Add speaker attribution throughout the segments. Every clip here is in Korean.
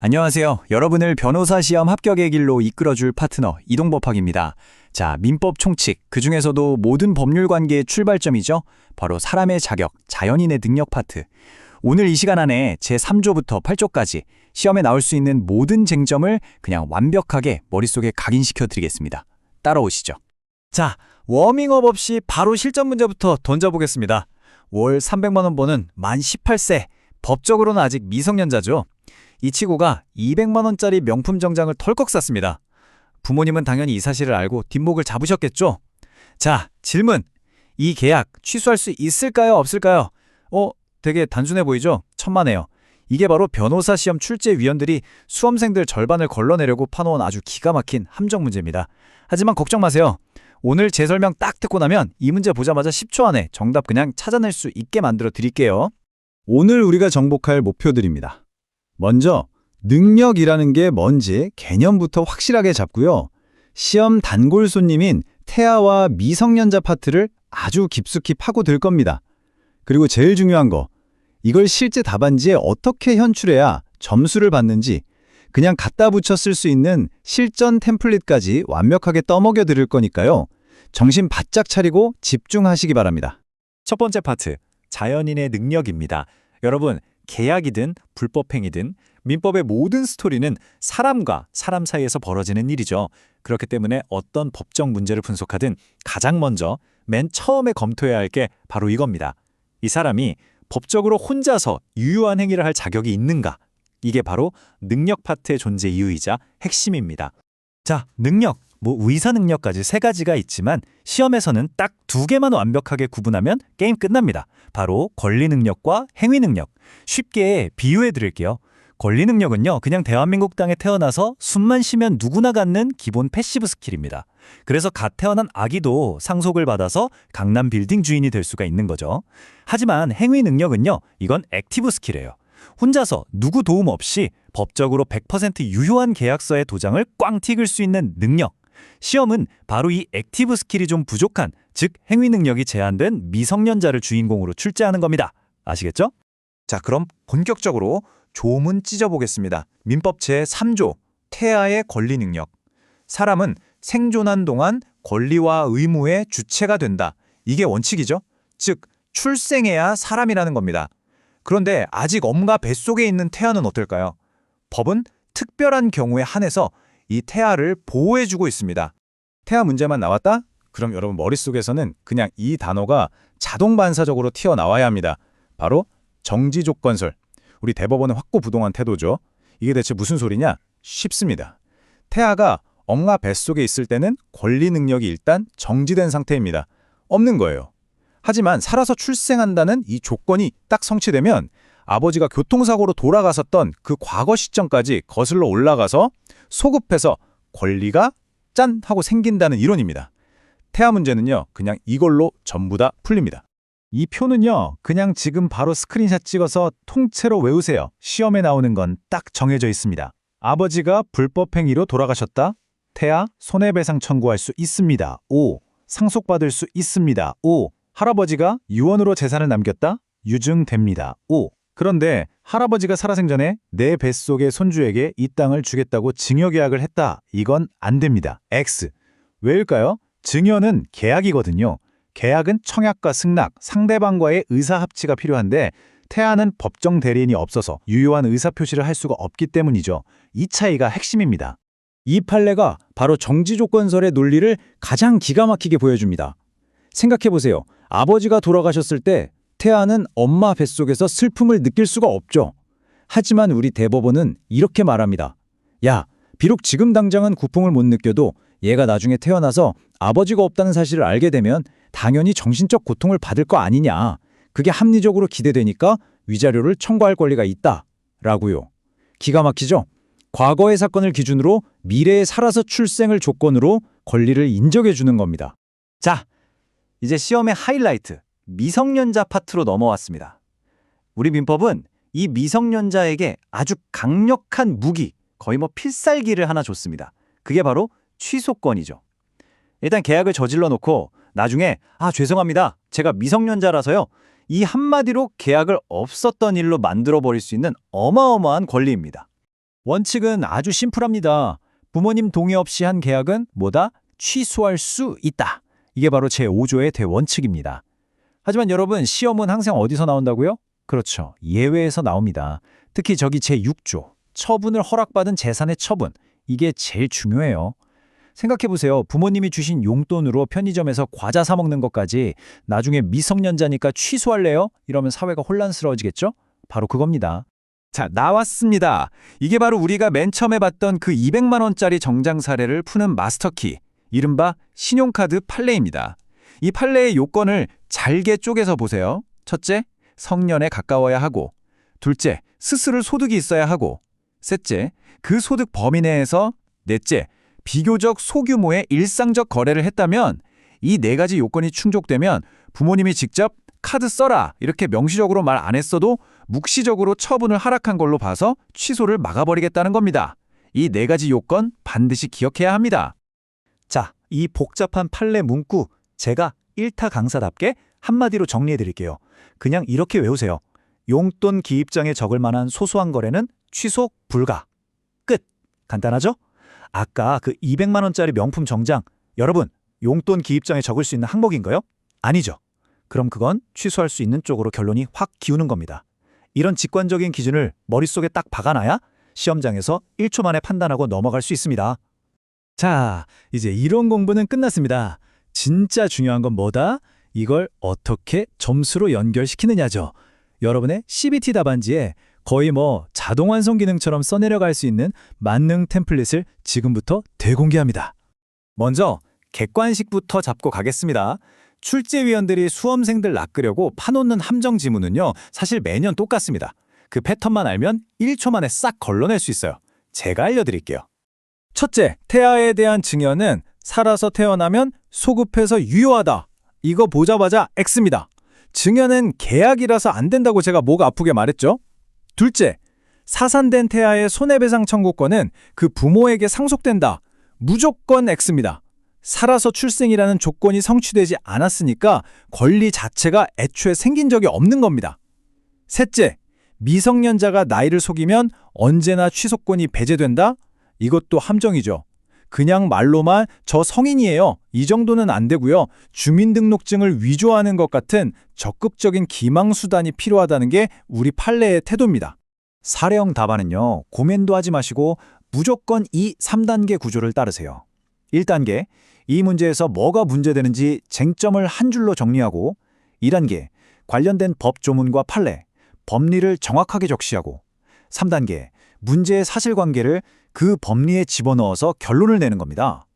Speaker 1: 안녕하세요. 여러분을 변호사 시험 합격의 길로 이끌어줄 파트너 이동법학입니다. 자, 민법 총칙, 그중에서도 모든 법률 관계의 출발점이죠. 바로 사람의 자격, 자연인의 능력 파트. 오늘 이 시간 안에 제3조부터 8조까지 시험에 나올 수 있는 모든 쟁점을 그냥 완벽하게 머릿속에 각인시켜 드리겠습니다. 따라오시죠. 자, 워밍업 없이 바로 실전 문제부터 던져보겠습니다. 월 300만 원 버는 만 18세, 법적으로는 아직 미성년자죠. 이 친구가 200만 원짜리 명품 정장을 털컥 샀습니다. 부모님은 당연히 이 사실을 알고 뒷목을 잡으셨겠죠? 자, 질문. 이 계약 취소할 수 있을까요? 없을까요? 되게 단순해 보이죠? 천만에요. 이게 바로 변호사 시험 출제위원들이 수험생들 절반을 걸러내려고 파놓은 아주 기가 막힌 함정 문제입니다. 하지만 걱정 마세요. 오늘 제 설명 딱 듣고 나면 이 문제 보자마자 10초 안에 정답 그냥 찾아낼 수 있게 만들어 드릴게요. 오늘 우리가 정복할 목표들입니다. 먼저 능력이라는 게 뭔지 개념부터 확실하게 잡고요. 시험 단골 손님인 태아와 미성년자 파트를 아주 깊숙이 파고들 겁니다. 그리고 제일 중요한 거, 이걸 실제 답안지에 어떻게 현출해야 점수를 받는지 그냥 갖다 붙여 쓸 수 있는 실전 템플릿까지 완벽하게 떠먹여 드릴 거니까요. 정신 바짝 차리고 집중하시기 바랍니다. 첫 번째 파트, 자연인의 능력입니다. 여러분, 계약이든 불법행위든 민법의 모든 스토리는 사람과 사람 사이에서 벌어지는 일이죠. 그렇기 때문에 어떤 법적 문제를 분석하든 가장 먼저 맨 처음에 검토해야 할 게 바로 이겁니다. 이 사람이 법적으로 혼자서 유효한 행위를 할 자격이 있는가? 이게 바로 능력 파트의 존재 이유이자 핵심입니다. 자, 능력, 의사 능력까지 세 가지가 있지만 시험에서는 딱 두 개만 완벽하게 구분하면 게임 끝납니다. 바로 권리 능력과 행위 능력. 쉽게 비유해 드릴게요. 권리 능력은요, 그냥 대한민국 땅에 태어나서 숨만 쉬면 누구나 갖는 기본 패시브 스킬입니다. 그래서 갓 태어난 아기도 상속을 받아서 강남 빌딩 주인이 될 수가 있는 거죠. 하지만 행위 능력은요, 이건 액티브 스킬이에요. 혼자서 누구 도움 없이 법적으로 100% 유효한 계약서의 도장을 꽝 튀길 수 있는 능력. 시험은 바로 이 액티브 스킬이 좀 부족한, 즉 행위 능력이 제한된 미성년자를 주인공으로 출제하는 겁니다. 아시겠죠? 자, 그럼 본격적으로 조문 찢어보겠습니다. 민법 제3조, 태아의 권리 능력. 사람은 생존한 동안 권리와 의무의 주체가 된다. 이게 원칙이죠. 즉, 출생해야 사람이라는 겁니다. 그런데 아직 엄마 뱃속에 있는 태아는 어떨까요? 법은 특별한 경우에 한해서 이 태아를 보호해주고 있습니다. 태아 문제만 나왔다? 그럼 여러분 머릿속에서는 그냥 이 단어가 자동 반사적으로 튀어나와야 합니다. 바로 정지조건설. 우리 대법원의 확고부동한 태도죠. 이게 대체 무슨 소리냐? 쉽습니다. 태아가 엄마 뱃속에 있을 때는 권리 능력이 일단 정지된 상태입니다. 없는 거예요. 하지만 살아서 출생한다는 이 조건이 딱 성취되면 아버지가 교통사고로 돌아갔었던 그 과거 시점까지 거슬러 올라가서 소급해서 권리가 짠 하고 생긴다는 이론입니다. 태아 문제는요, 그냥 이걸로 전부 다 풀립니다. 이 표는요, 그냥 지금 바로 스크린샷 찍어서 통째로 외우세요. 시험에 나오는 건 딱 정해져 있습니다. 아버지가 불법행위로 돌아가셨다. 태아 손해배상 청구할 수 있습니다. O. 상속받을 수 있습니다. O. 할아버지가 유언으로 재산을 남겼다. 유증됩니다. O. 그런데 할아버지가 살아생전에 내 뱃속의 손주에게 이 땅을 주겠다고 증여계약을 했다. 이건 안 됩니다. X. 왜일까요? 증여는 계약이거든요. 계약은 청약과 승낙, 상대방과의 의사합치가 필요한데 태아는 법정 대리인이 없어서 유효한 의사표시를 할 수가 없기 때문이죠. 이 차이가 핵심입니다. 이 판례가 바로 정지조건설의 논리를 가장 기가 막히게 보여줍니다. 생각해보세요. 아버지가 돌아가셨을 때 태아는 엄마 뱃속에서 슬픔을 느낄 수가 없죠. 하지만 우리 대법원은 이렇게 말합니다. 야, 비록 지금 당장은 고통을 못 느껴도 얘가 나중에 태어나서 아버지가 없다는 사실을 알게 되면 당연히 정신적 고통을 받을 거 아니냐. 그게 합리적으로 기대되니까 위자료를 청구할 권리가 있다. 라고요. 기가 막히죠? 과거의 사건을 기준으로 미래에 살아서 출생을 조건으로 권리를 인정해 주는 겁니다. 자, 이제 시험의 하이라이트, 미성년자 파트로 넘어왔습니다. 우리 민법은 이 미성년자에게 아주 강력한 무기, 거의 필살기를 하나 줬습니다. 그게 바로 취소권이죠. 일단 계약을 저질러 놓고 나중에 죄송합니다. 제가 미성년자라서요. 이 한마디로 계약을 없었던 일로 만들어버릴 수 있는 어마어마한 권리입니다. 원칙은 아주 심플합니다. 부모님 동의 없이 한 계약은 뭐다? 취소할 수 있다. 이게 바로 제5조의 대원칙입니다. 하지만 여러분, 시험은 항상 어디서 나온다고요? 그렇죠. 예외에서 나옵니다. 특히 저기 제6조, 처분을 허락받은 재산의 처분. 이게 제일 중요해요. 생각해보세요. 부모님이 주신 용돈으로 편의점에서 과자 사 먹는 것까지 나중에 미성년자니까 취소할래요? 이러면 사회가 혼란스러워지겠죠? 바로 그겁니다. 자, 나왔습니다. 이게 바로 우리가 맨 처음에 봤던 그 200만 원짜리 정장 사례를 푸는 마스터키, 이른바 신용카드 판례입니다. 이 판례의 요건을 잘게 쪼개서 보세요. 첫째, 성년에 가까워야 하고, 둘째, 스스로 소득이 있어야 하고, 셋째, 그 소득 범위 내에서, 넷째, 비교적 소규모의 일상적 거래를 했다면, 이 네 가지 요건이 충족되면 부모님이 직접 카드 써라 이렇게 명시적으로 말 안 했어도 묵시적으로 처분을 하락한 걸로 봐서 취소를 막아버리겠다는 겁니다. 이 네 가지 요건 반드시 기억해야 합니다.
Speaker 2: 자, 이 복잡한 판례 문구 제가 1타 강사답게 한마디로 정리해드릴게요. 그냥 이렇게 외우세요. 용돈 기입장에 적을 만한 소소한 거래는 취소 불가. 끝. 간단하죠? 아까 그 200만 원짜리 명품 정장, 여러분 용돈 기입장에 적을 수 있는 항목인가요? 아니죠. 그럼 그건 취소할 수 있는 쪽으로 결론이 확 기우는 겁니다. 이런 직관적인 기준을 머릿속에 딱 박아놔야 시험장에서 1초 만에 판단하고 넘어갈 수 있습니다.
Speaker 1: 자, 이제 이론 공부는 끝났습니다. 진짜 중요한 건 뭐다? 이걸 어떻게 점수로 연결시키느냐죠. 여러분의 CBT 답안지에 거의 자동 완성 기능처럼 써내려갈 수 있는 만능 템플릿을 지금부터 대공개합니다. 먼저 객관식부터 잡고 가겠습니다. 출제위원들이 수험생들 낚으려고 파놓는 함정 지문은요, 사실 매년 똑같습니다. 그 패턴만 알면 1초 만에 싹 걸러낼 수 있어요. 제가 알려드릴게요. 첫째, 태아에 대한 증여는 살아서 태어나면 소급해서 유효하다. 이거 보자마자 X입니다. 증여는 계약이라서 안 된다고 제가 목 아프게 말했죠. 둘째, 사산된 태아의 손해배상 청구권은 그 부모에게 상속된다. 무조건 X입니다. 살아서 출생이라는 조건이 성취되지 않았으니까 권리 자체가 애초에 생긴 적이 없는 겁니다. 셋째, 미성년자가 나이를 속이면 언제나 취소권이 배제된다? 이것도 함정이죠. 그냥 말로만 저 성인이에요. 이 정도는 안 되고요. 주민등록증을 위조하는 것 같은 적극적인 기망수단이 필요하다는 게 우리 판례의 태도입니다. 사례형 답안은요, 고민도 하지 마시고 무조건 이 3단계 구조를 따르세요. 1단계, 이 문제에서 뭐가 문제되는지 쟁점을 한 줄로 정리하고 2단계, 관련된 법 조문과 판례, 법리를 정확하게 적시하고 3단계, 문제의 사실관계를 그 법리에 집어넣어서 결론을 내는 겁니다.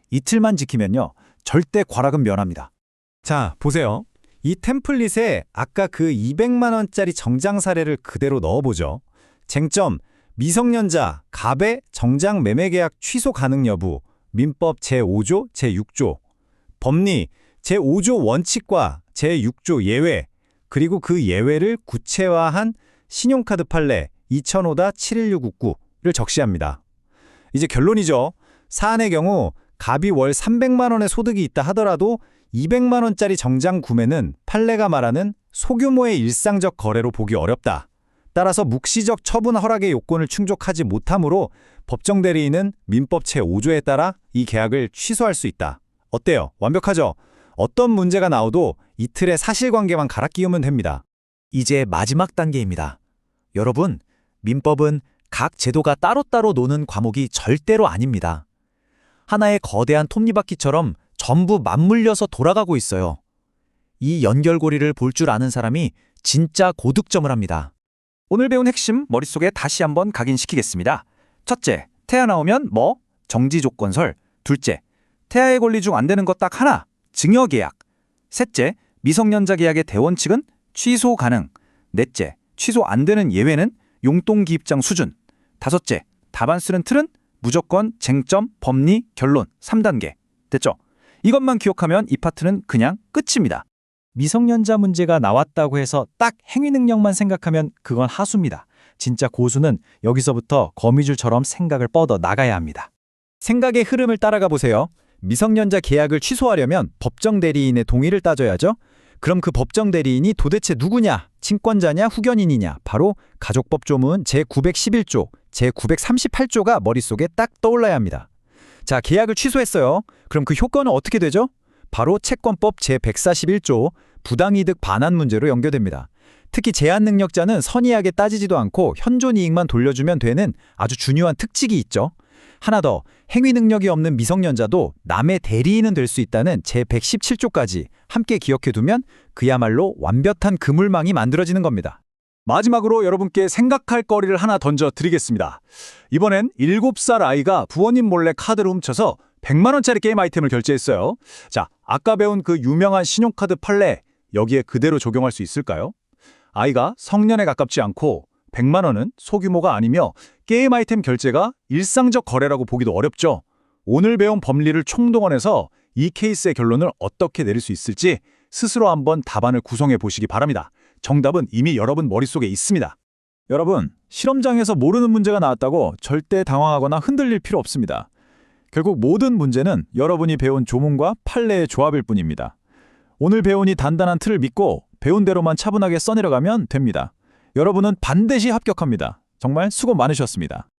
Speaker 1: 이틀만 지키면요, 절대 과락은 면합니다.
Speaker 2: 자, 보세요. 이 템플릿에 아까 그 200만 원짜리 정장 사례를 그대로 넣어보죠. 쟁점, 미성년자, 갑의 정장 매매 계약 취소 가능 여부, 민법 제5조, 제6조, 법리, 제5조 원칙과 제6조 예외, 그리고 그 예외를 구체화한 신용카드 판례 2005-71699를 적시합니다. 이제 결론이죠. 사안의 경우 갑이 월 300만 원의 소득이 있다 하더라도 200만 원짜리 정장 구매는 판례가 말하는 소규모의 일상적 거래로 보기 어렵다. 따라서 묵시적 처분 허락의 요건을 충족하지 못하므로 법정 대리인은 민법 제5조에 따라 이 계약을 취소할 수 있다. 어때요? 완벽하죠? 어떤 문제가 나와도 이틀의 사실관계만 갈아 끼우면 됩니다.
Speaker 1: 이제 마지막 단계입니다. 여러분, 민법은 각 제도가 따로따로 노는 과목이 절대로 아닙니다. 하나의 거대한 톱니바퀴처럼 전부 맞물려서 돌아가고 있어요. 이 연결고리를 볼 줄 아는 사람이 진짜 고득점을 합니다. 오늘 배운 핵심 머릿속에 다시 한번 각인시키겠습니다. 첫째, 태아 나오면 정지조건설. 둘째, 태아의 권리 중 안 되는 것 딱 하나, 증여계약. 셋째, 미성년자 계약의 대원칙은 취소 가능. 넷째, 취소 안 되는 예외는 용돈기입장 수준. 다섯째, 답안 쓰는 틀은 무조건 쟁점, 법리, 결론 3단계. 됐죠? 이것만 기억하면 이 파트는 그냥 끝입니다. 미성년자 문제가 나왔다고 해서 딱 행위 능력만 생각하면 그건 하수입니다. 진짜 고수는 여기서부터 거미줄처럼 생각을 뻗어 나가야 합니다. 생각의 흐름을 따라가 보세요. 미성년자 계약을 취소하려면 법정 대리인의 동의를 따져야죠. 그럼 그 법정 대리인이 도대체 누구냐? 친권자냐 후견인이냐? 바로 가족법 조문 제911조, 제938조가 머릿속에 딱 떠올라야 합니다. 자, 계약을 취소했어요. 그럼 그 효과는 어떻게 되죠? 바로 채권법 제141조 부당이득 반환 문제로 연결됩니다. 특히 제한 능력자는 선의하게 따지지도 않고 현존 이익만 돌려주면 되는 아주 중요한 특징이 있죠. 하나 더, 행위 능력이 없는 미성년자도 남의 대리인은 될 수 있다는 제117조까지 함께 기억해두면 그야말로 완벽한 그물망이 만들어지는 겁니다.
Speaker 3: 마지막으로 여러분께 생각할 거리를 하나 던져드리겠습니다. 이번엔 7살 아이가 부모님 몰래 카드를 훔쳐서 100만 원짜리 게임 아이템을 결제했어요. 자, 아까 배운 그 유명한 신용카드 판례, 여기에 그대로 적용할 수 있을까요? 아이가 성년에 가깝지 않고 100만 원은 소규모가 아니며 게임 아이템 결제가 일상적 거래라고 보기도 어렵죠. 오늘 배운 법리를 총동원해서 이 케이스의 결론을 어떻게 내릴 수 있을지 스스로 한번 답안을 구성해 보시기 바랍니다. 정답은 이미 여러분 머릿속에 있습니다.
Speaker 1: 여러분, 실험장에서 모르는 문제가 나왔다고 절대 당황하거나 흔들릴 필요 없습니다. 결국 모든 문제는 여러분이 배운 조문과 판례의 조합일 뿐입니다. 오늘 배운 이 단단한 틀을 믿고 배운 대로만 차분하게 써내려가면 됩니다. 여러분은 반드시 합격합니다. 정말 수고 많으셨습니다.